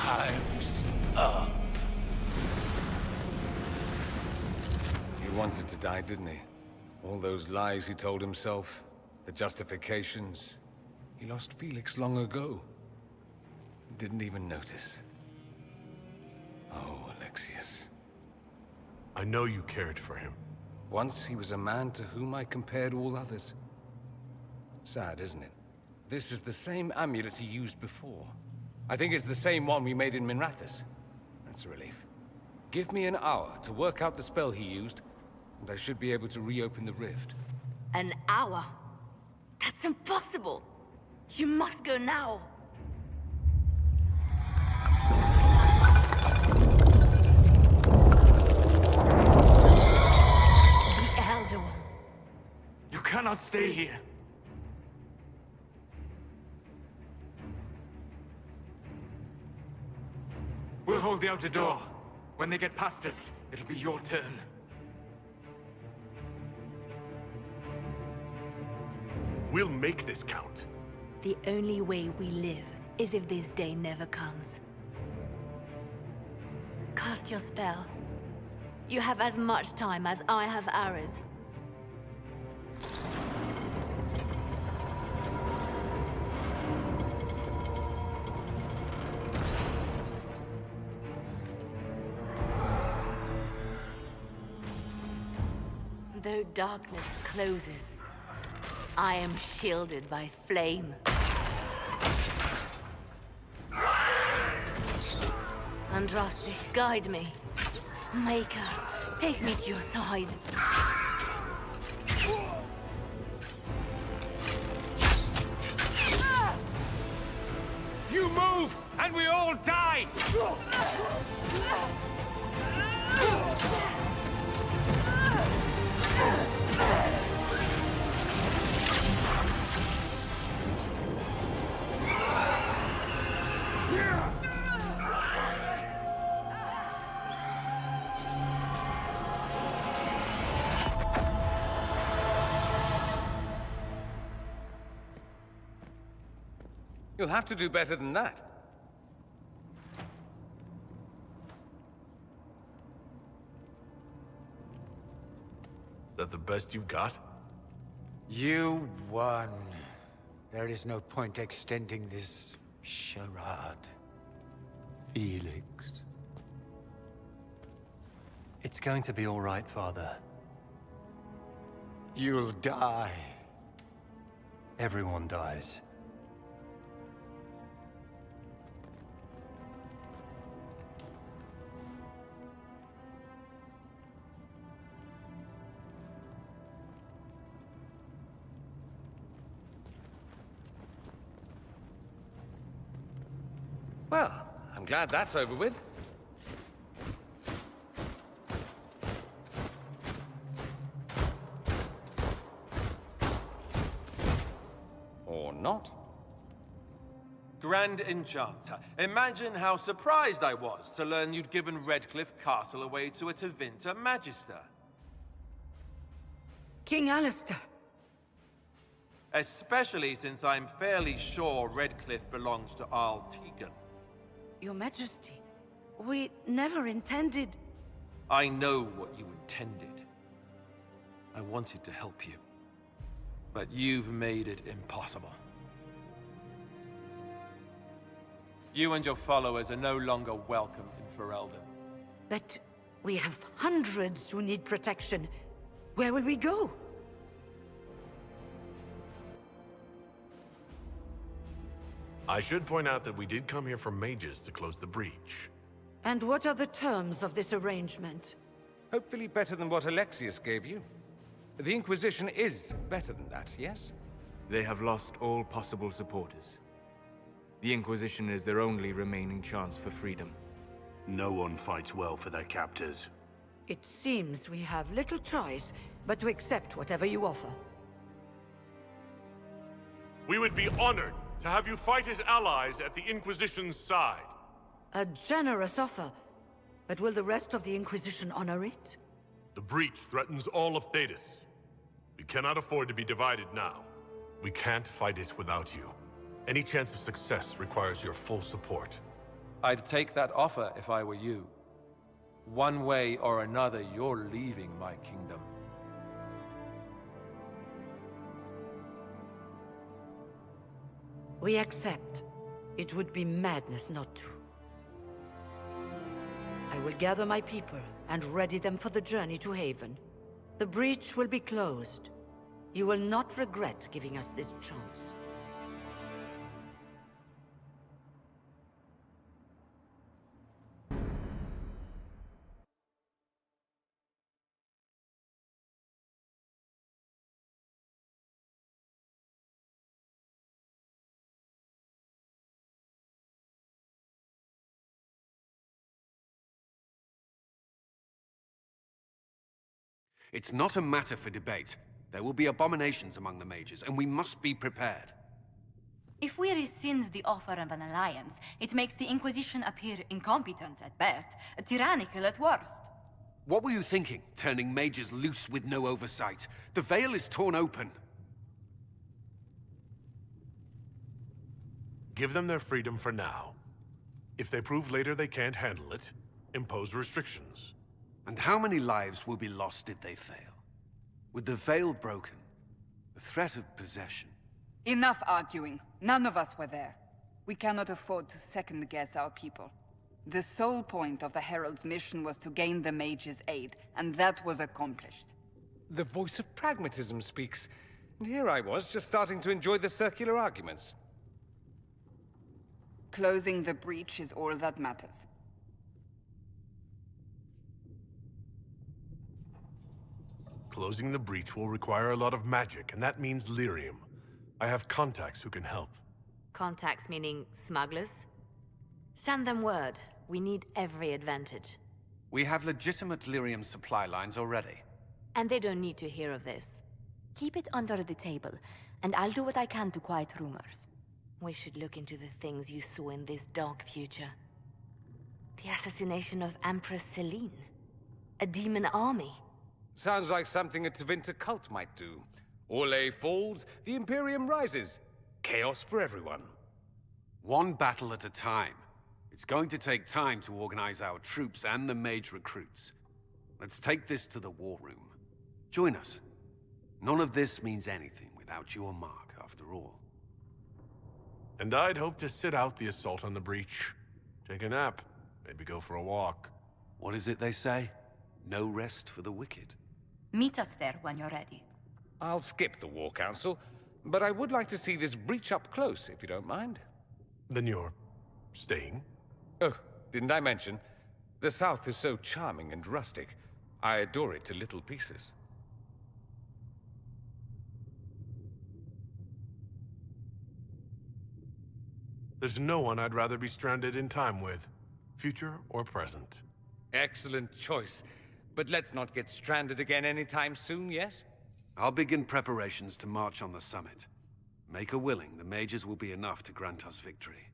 Time's up. He wanted to die, didn't he? All those lies he told himself, the justifications. He lost Felix long ago. Didn't even notice. Oh, Alexius. I know you cared for him. Once he was a man to whom I compared all others. Sad, isn't it? This is the same amulet he used before. I think it's the same one we made in Minrathous. That's a relief. Give me an hour to work out the spell he used, and I should be able to reopen the rift. An hour? That's impossible! You must go now! The Elder One. You cannot stay here. We'll hold the outer door. When they get past us, it'll be your turn. We'll make this count. The only way we live is if this day never comes. Cast your spell. You have as much time as I have arrows. Though darkness closes, I am shielded by flame. Andraste, guide me. Maker, take me to your side. You move, and we all die! You'll have to do better than that. That the best you've got? You won. There is no point extending this charade. Felix. It's going to be all right, Father. You'll die. Everyone dies. Well, I'm glad that's over with. Or not. Grand Enchanter, imagine how surprised I was to learn you'd given Redcliffe Castle away to a Tevinter Magister. King Alistair. Especially since I'm fairly sure Redcliffe belongs to Arl Tegan. Your Majesty, we never intended... I know what you intended. I wanted to help you. But you've made it impossible. You and your followers are no longer welcome in Ferelden. But we have hundreds who need protection. Where will we go? I should point out that we did come here for mages to close the breach. And what are the terms of this arrangement? Hopefully better than what Alexius gave you. The Inquisition is better than that, yes? They have lost all possible supporters. The Inquisition is their only remaining chance for freedom. No one fights well for their captors. It seems we have little choice but to accept whatever you offer. We would be honored to have you fight as allies at the Inquisition's side. A generous offer, but will the rest of the Inquisition honor it? The breach threatens all of Thedas. We cannot afford to be divided now. We can't fight it without you. Any chance of success requires your full support. I'd take that offer if I were you. One way or another, you're leaving my kingdom. We accept. It would be madness not to. I will gather my people and ready them for the journey to Haven. The breach will be closed. You will not regret giving us this chance. It's not a matter for debate. There will be abominations among the mages, and we must be prepared. If we rescind the offer of an alliance, it makes the Inquisition appear incompetent at best, tyrannical at worst. What were you thinking, turning mages loose with no oversight? The veil is torn open. Give them their freedom for now. If they prove later they can't handle it, impose restrictions. And how many lives will be lost if they fail? With the veil broken, the threat of possession. Enough arguing. None of us were there. We cannot afford to second-guess our people. The sole point of the Herald's mission was to gain the mage's aid, and that was accomplished. The voice of pragmatism speaks. And here I was, just starting to enjoy the circular arguments. Closing the breach is all that matters. Closing the breach will require a lot of magic, and that means lyrium. I have contacts who can help. Contacts meaning smugglers? Send them word. We need every advantage. We have legitimate lyrium supply lines already. And they don't need to hear of this. Keep it under the table, and I'll do what I can to quiet rumors. We should look into the things you saw in this dark future. The assassination of Empress Celine. A demon army. Sounds like something a Tevinter cult might do. Orlais falls, the Imperium rises. Chaos for everyone. One battle at a time. It's going to take time to organize our troops and the mage recruits. Let's take this to the war room. Join us. None of this means anything without your mark, after all. And I'd hope to sit out the assault on the breach. Take a nap. Maybe go for a walk. What is it they say? No rest for the wicked. Meet us there when you're ready. I'll skip the War Council, but I would like to see this breach up close, if you don't mind. Then you're staying? Oh, didn't I mention? The South is so charming and rustic. I adore it to little pieces. There's no one I'd rather be stranded in time with, future or present. Excellent choice. But let's not get stranded again anytime soon, yes? I'll begin preparations to march on the summit. Make a willing, the mages will be enough to grant us victory.